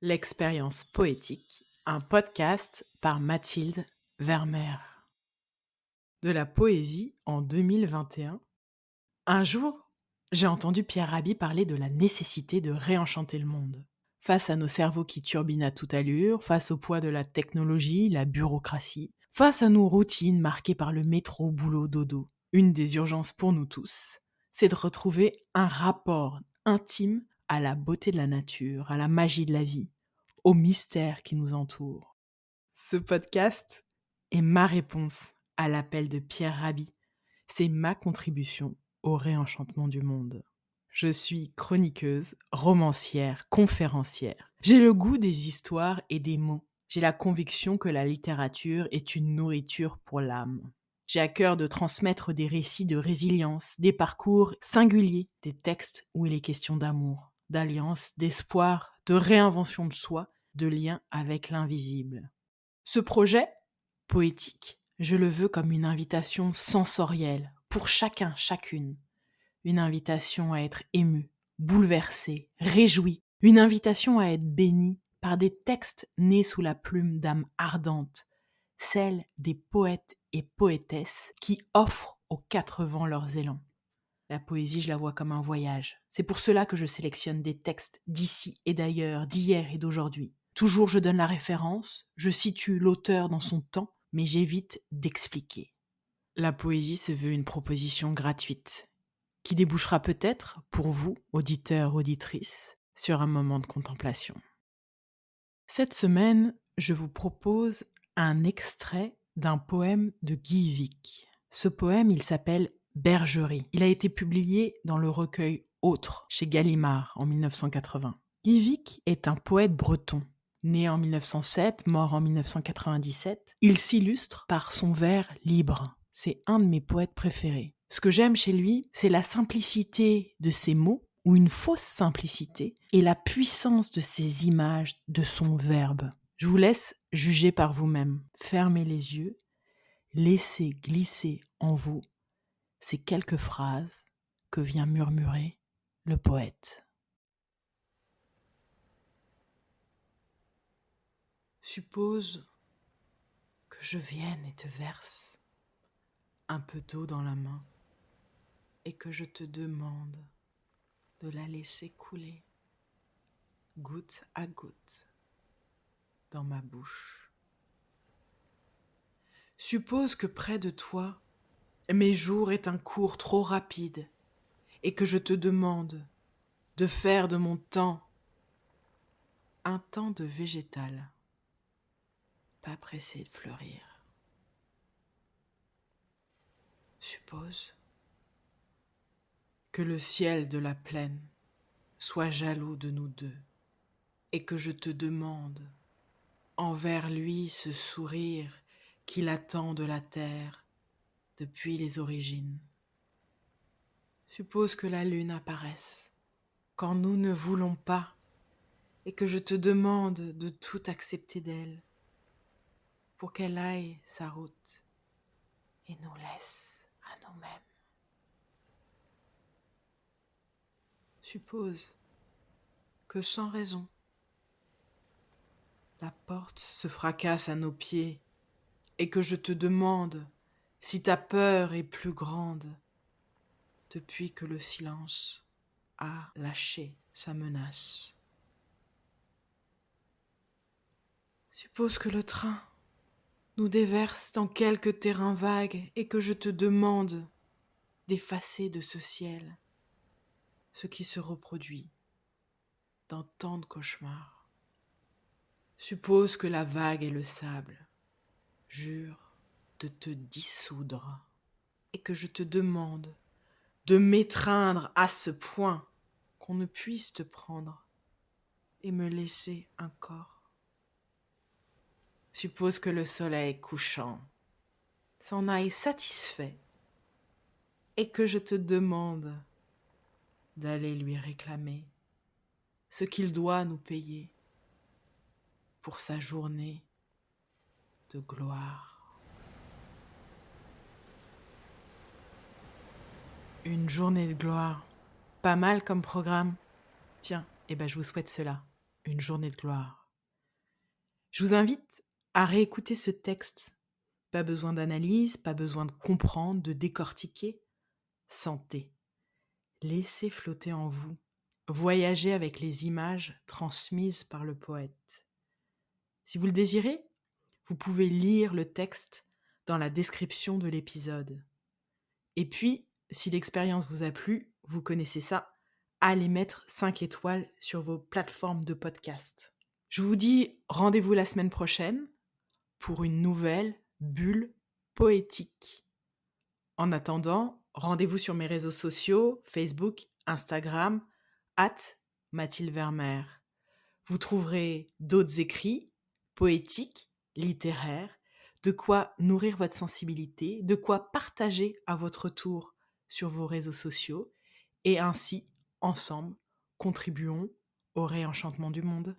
L'expérience poétique, un podcast par Mathilde Vermeer. De la poésie en 2021. Un jour, j'ai entendu Pierre Rabhi parler de la nécessité de réenchanter le monde. Face à nos cerveaux qui turbinent à toute allure, face au poids de la technologie, la bureaucratie, face à nos routines marquées par le métro, boulot, dodo, une des urgences pour nous tous, c'est de retrouver un rapport intime à la beauté de la nature, à la magie de la vie, au mystère qui nous entoure. Ce podcast est ma réponse à l'appel de Pierre Rabhi. C'est ma contribution au réenchantement du monde. Je suis chroniqueuse, romancière, conférencière. J'ai le goût des histoires et des mots. J'ai la conviction que la littérature est une nourriture pour l'âme. J'ai à cœur de transmettre des récits de résilience, des parcours singuliers, des textes où il est question d'amour, d'alliance, d'espoir, de réinvention de soi, de lien avec l'invisible. Ce projet, poétique, je le veux comme une invitation sensorielle pour chacun, chacune. Une invitation à être ému, bouleversé, réjoui. Une invitation à être béni par des textes nés sous la plume d'âmes ardentes, celles des poètes et poétesses qui offrent aux quatre vents leurs élans. La poésie, je la vois comme un voyage. C'est pour cela que je sélectionne des textes d'ici et d'ailleurs, d'hier et d'aujourd'hui. Toujours je donne la référence, je situe l'auteur dans son temps, mais j'évite d'expliquer. La poésie se veut une proposition gratuite, qui débouchera peut-être, pour vous, auditeurs, auditrices, sur un moment de contemplation. Cette semaine, je vous propose un extrait d'un poème de Guy Vic. Ce poème, il s'appelle Bergerie. Il a été publié dans le recueil Autres, chez Gallimard, en 1980. Guy Vic est un poète breton. Né en 1907, mort en 1997, il s'illustre par son vers libre. C'est un de mes poètes préférés. Ce que j'aime chez lui, c'est la simplicité de ses mots, ou une fausse simplicité, et la puissance de ses images, de son verbe. Je vous laisse juger par vous-même. Fermez les yeux, laissez glisser en vous ces quelques phrases que vient murmurer le poète. Suppose que je vienne et te verse un peu d'eau dans la main et que je te demande de la laisser couler goutte à goutte dans ma bouche. Suppose que près de toi, mes jours aient un cours trop rapide et que je te demande de faire de mon temps un temps de végétal, pas pressé de fleurir. Suppose que le ciel de la plaine soit jaloux de nous deux et que je te demande envers lui ce sourire qu'il attend de la terre depuis les origines. Suppose que la lune apparaisse quand nous ne voulons pas et que je te demande de tout accepter d'elle pour qu'elle aille sa route et nous laisse à nous-mêmes. Suppose que sans raison, la porte se fracasse à nos pieds et que je te demande si ta peur est plus grande depuis que le silence a lâché sa menace. Suppose que le train nous déverse dans quelque terrain vague et que je te demande d'effacer de ce ciel ce qui se reproduit dans tant de cauchemars. Suppose que la vague et le sable jurent de te dissoudre et que je te demande de m'étreindre à ce point qu'on ne puisse te prendre et me laisser un corps. Suppose que le soleil couchant s'en aille satisfait et que je te demande d'aller lui réclamer ce qu'il doit nous payer pour sa journée de gloire. Une journée de gloire, pas mal comme programme. Tiens, je vous souhaite cela. une journée de gloire. Je vous invite à réécouter ce texte. Pas besoin d'analyse, pas besoin de comprendre, de décortiquer. Sentez, laissez flotter en vous, voyagez avec les images transmises par le poète. Si vous le désirez, vous pouvez lire le texte dans la description de l'épisode. Et puis, si l'expérience vous a plu, vous connaissez ça, allez mettre 5 étoiles sur vos plateformes de podcast. Je vous dis rendez-vous la semaine prochaine pour une nouvelle bulle poétique. En attendant, rendez-vous sur mes réseaux sociaux, Facebook, Instagram, @Mathilde Vermeer. Vous trouverez d'autres écrits, poétiques, littéraires, de quoi nourrir votre sensibilité, de quoi partager à votre tour sur vos réseaux sociaux, et ainsi, ensemble, contribuons au réenchantement du monde.